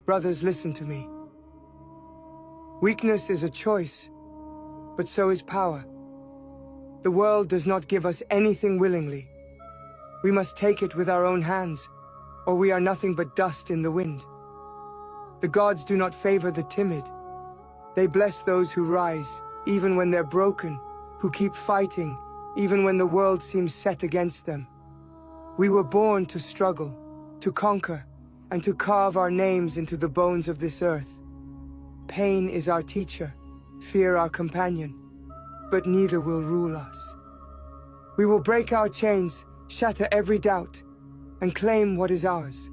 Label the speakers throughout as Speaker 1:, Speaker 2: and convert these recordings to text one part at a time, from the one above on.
Speaker 1: Brothers, listen to me. Weakness is a choice, but so is power. The world does not give us anything willingly. We must take it with our own hands, or we are nothing but dust in the wind. The gods do not favor the timid. They bless those who rise, even when they're broken, who keep fighting, even when the world seems set against them. We were born to struggle, to conquer, and to carve our names into the bones of this earth. Pain is our teacher, fear our companion, but neither will rule us. We will break our chains, shatter every doubt, and claim what is ours.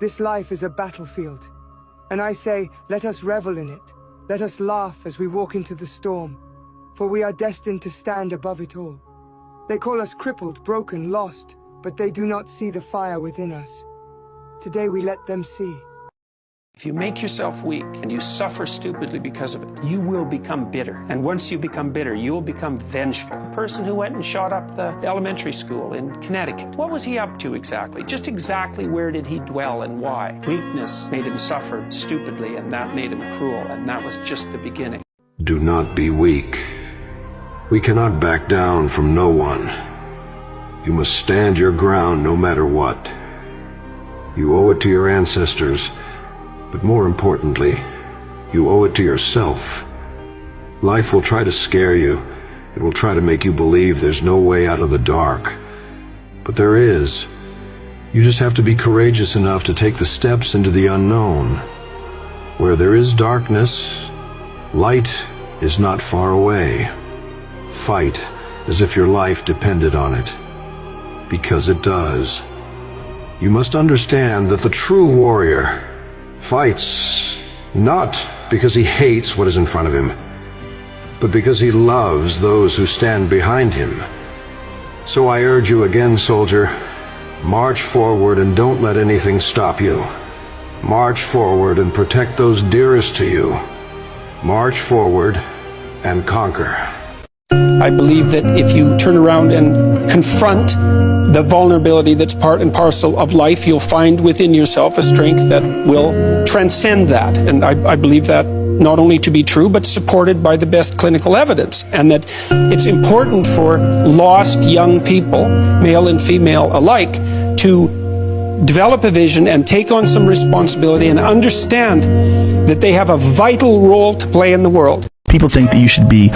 Speaker 1: This life is a battlefield, and I say, let us revel in it. Let us laugh as we walk into the storm, for we are destined to stand above it all. They call us crippled, broken, lost, but they do not see the fire within us. Today we let them see.
Speaker 2: If you make yourself weak and you suffer stupidly because of it, you will become bitter. And once you become bitter, you will become vengeful. The person who went and shot up the elementary school in Connecticut, what was he up to exactly? Just exactly where did he dwell and why? Weakness made him suffer stupidly, and that made him cruel, and that was just the beginning.
Speaker 3: Do not be weak. We cannot back down from no one. You must stand your ground no matter what. You owe it to your ancestors, but more importantly, you owe it to yourself. Life will try to scare you. It will try to make you believe there's no way out of the dark. But there is. You just have to be courageous enough to take the steps into the unknown. Where there is darkness, light is not far away. Fight as if your life depended on it, because it does. You must understand that the true warrior fights not because he hates what is in front of him, but because he loves those who stand behind him. So I urge you again, soldier, march forward and don't let anything stop you. March forward and protect those dearest to you. March forward and conquer.
Speaker 2: I believe that if you turn around and confront the vulnerability that's part and parcel of life, you'll find within yourself a strength that will transcend that. And I believe that not only to be true, but supported by the best clinical evidence. And that it's important for lost young people, male and female alike, to develop a vision and take on some responsibility and understand that they have a vital role to play in the world.
Speaker 4: People think that you should be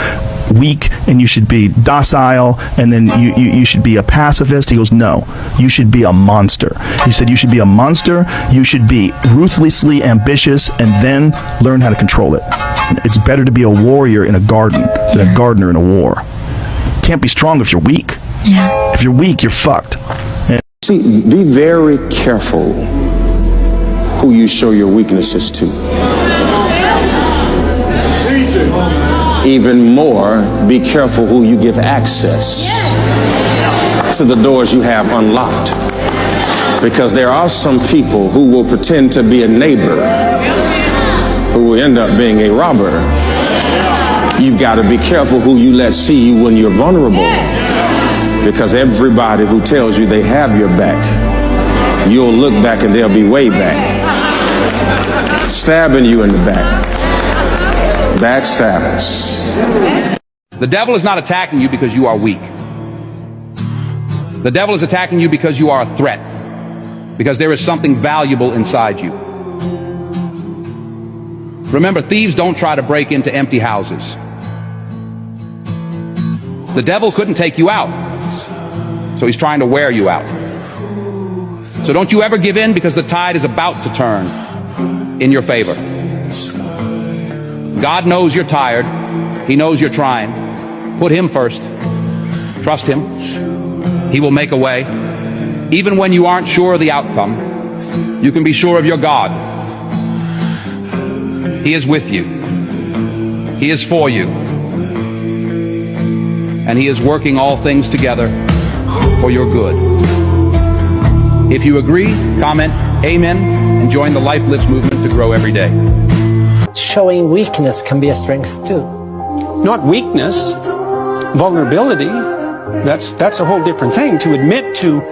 Speaker 4: weak and you should be docile and then you should be a pacifist. He goes, no, you should be a monster. He said you should be a monster, you should be ruthlessly ambitious, and then learn how to control it. It's better to be a warrior in a garden than a gardener in a war. Can't be strong if you're weak.
Speaker 5: Yeah.
Speaker 4: If you're weak, you're fucked.
Speaker 6: See, be very careful who you show your weaknesses to. Even more, be careful who you give access to the doors you have unlocked. Because there are some people who will pretend to be a neighbor who will end up being a robber. You've got to be careful who you let see you when you're vulnerable. Because everybody who tells you they have your back, you'll look back and they'll be way back, stabbing you in the back. Backstabbers.
Speaker 7: The devil is not attacking you because you are weak. The devil is attacking you because you are a threat, because there is something valuable inside you. Remember, thieves don't try to break into empty houses. The devil couldn't take you out, so he's trying to wear you out. So don't you ever give in, because the tide is about to turn in your favor. God knows you're tired. He knows you're trying. Put him first. Trust him. He will make a way. Even when you aren't sure of the outcome, you can be sure of your God. He is with you. He is for you. And he is working all things together for your good. If you agree, comment amen and join the Life Lifts movement to grow every day.
Speaker 8: Showing weakness can be a strength too.
Speaker 2: Not weakness, vulnerability. That's a whole different thing. To admit to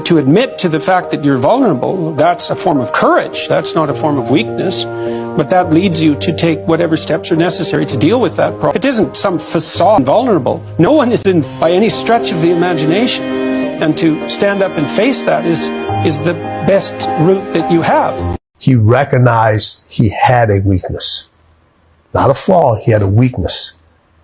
Speaker 2: to admit to the fact that you're vulnerable, that's a form of courage. That's not a form of weakness. But that leads you to take whatever steps are necessary to deal with that problem. It isn't some facade vulnerable. No one is in by any stretch of the imagination. And to stand up and face that is the best route that you have.
Speaker 5: He recognized he had a weakness. Not a flaw, he had a weakness.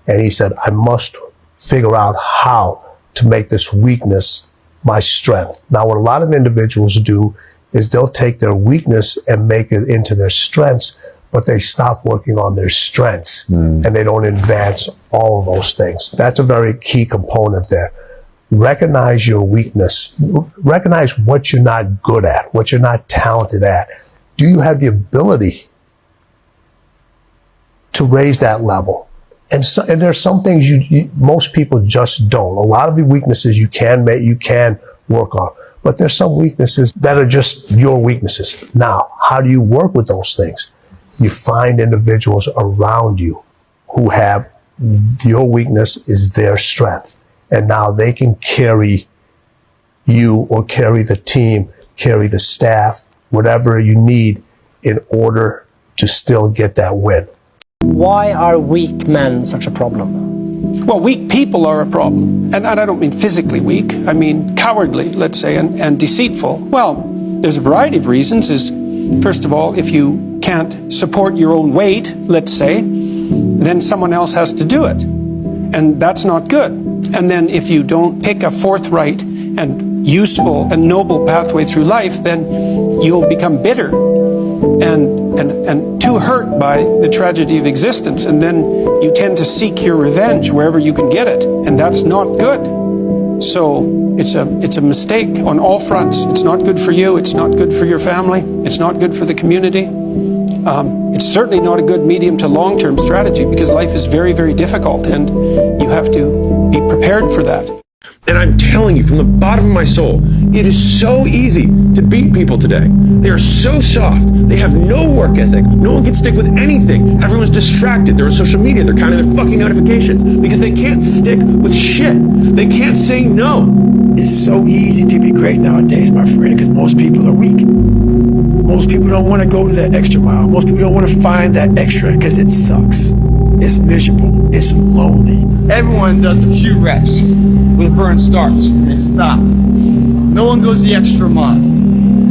Speaker 5: And he said, I must figure out how to make this weakness my strength. Now, what a lot of individuals do is they'll take their weakness and make it into their strengths, but they stop working on their strengths and they don't advance all of those things. That's a very key component there. Recognize your weakness. Recognize what you're not good at, what you're not talented at. Do you have the ability to raise that level? And there's some things most people just don't. A lot of the weaknesses you can work on, but there's some weaknesses that are just your weaknesses. Now, how do you work with those things? You find individuals around you who have your weakness is their strength. And now they can carry you or carry the team, carry the staff, whatever you need in order to still get that win.
Speaker 8: Why are weak men such a problem?
Speaker 2: Well, weak people are a problem. And I don't mean physically weak. I mean cowardly, let's say, and deceitful. Well, there's a variety of reasons. First of all, if you can't support your own weight, let's say, then someone else has to do it. And that's not good. And then if you don't pick a forthright and useful and noble pathway through life, then you'll become bitter and too hurt by the tragedy of existence. And then you tend to seek your revenge wherever you can get it. And that's not good. So it's a mistake on all fronts. It's not good for you. It's not good for your family. It's not good for the community. It's certainly not a good medium to long-term strategy because life is very, very difficult and you have to be prepared for that.
Speaker 9: And I'm telling you from the bottom of my soul, it is so easy to beat people today. They are so soft. They have no work ethic. No one can stick with anything. Everyone's distracted. They're on social media. They're counting their fucking notifications because they can't stick with shit. They can't say no.
Speaker 10: It's so easy to be great nowadays, my friend, because most people are weak. Most people don't want to go to that extra mile. Most people don't want to find that extra because it sucks. It's miserable. It's lonely.
Speaker 11: Everyone does a few reps when the burn starts and they stop. No one goes the extra mile.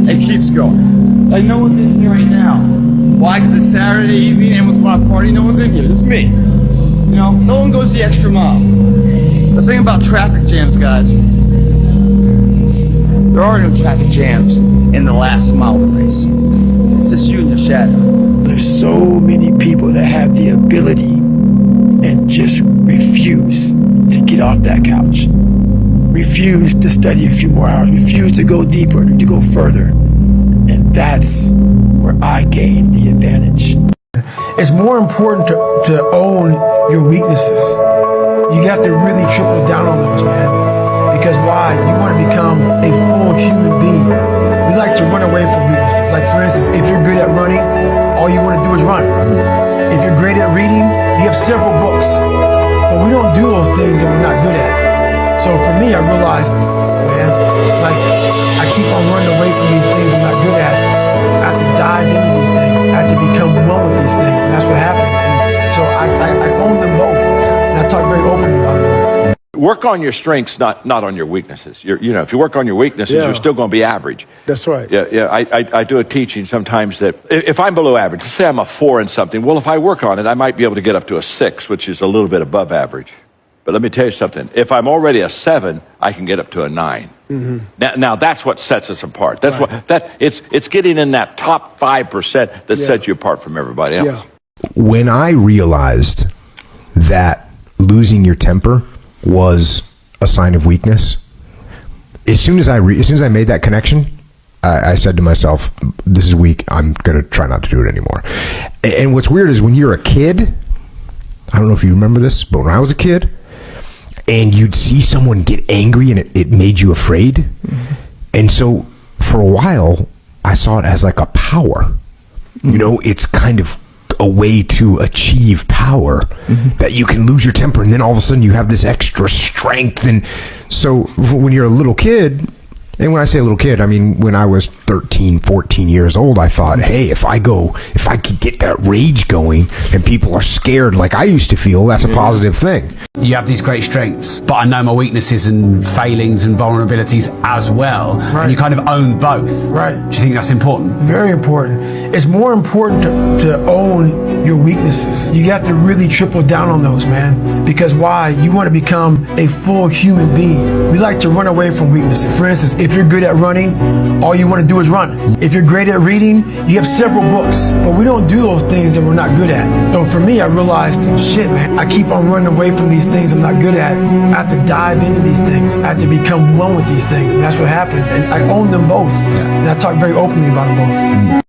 Speaker 11: It keeps going. Like no one's in here right now. Why? Because it's Saturday evening, everyone's want to party, no one's in here. It's me. You know, no one goes the extra mile. The thing about traffic jams, guys, there are no traffic jams in the last mile of the race. It's just you and your shadow.
Speaker 10: There's so many people that have the ability and just refuse to get off that couch. Refuse to study a few more hours. Refuse to go deeper, to go further. And that's where I gain the advantage. It's more important to own your weaknesses. You got to really triple down on those, man. Because why? You want to become a full human being. We like to run away from weaknesses. Like for instance, if you're good at running, all you want to do is run. If you're great at reading, you have several books. But we don't do those things that we're not good at. So for me, I realized, man, like I keep on running away from these things I'm not good at. I have to dive into these things. I have to become one with these things. And that's what happened. And so I own them both. And I talk very openly about them both.
Speaker 12: Work on your strengths, not on your weaknesses. If you work on your weaknesses, you're still going to be average.
Speaker 10: That's right.
Speaker 12: Yeah. I do a teaching sometimes that if I'm below average, let's say I'm a 4 in something. Well, if I work on it, I might be able to get up to a 6, which is a little bit above average. But let me tell you something. If I'm already a 7, I can get up to a 9. Mm-hmm. Now that's what sets us apart. That's right. It's getting in that top 5% that sets you apart from everybody else.
Speaker 13: Yeah. When I realized that losing your temper was a sign of weakness, as soon as I made that connection, I said to myself, this is weak. I'm going to try not to do it anymore. And what's weird is when you're a kid, I don't know if you remember this, but when I was a kid and you'd see someone get angry and it made you afraid. Mm-hmm. And so for a while, I saw it as like a power. Mm-hmm. You know, it's kind of a way to achieve power, that you can lose your temper and then all of a sudden you have this extra strength. And so when you're a little kid, And when I say a little kid, I mean, when I was 13, 14 years old, I thought, hey, if I could get that rage going and people are scared like I used to feel, that's a positive thing.
Speaker 14: You have these great strengths, but I know my weaknesses and failings and vulnerabilities as well. Right. And you kind of own both.
Speaker 10: Right.
Speaker 14: Do you think that's important?
Speaker 10: Very important. It's more important to own your weaknesses. You have to really triple down on those, man. Because why? You want to become a full human being. We like to run away from weaknesses. For instance, if you're good at running, all you want to do is run. If you're great at reading, you have several books. But we don't do those things that we're not good at. So for me, I realized, shit, man, I keep on running away from these things I'm not good at. I have to dive into these things. I have to become one with these things. And that's what happened. And I own them both. And I talk very openly about them both.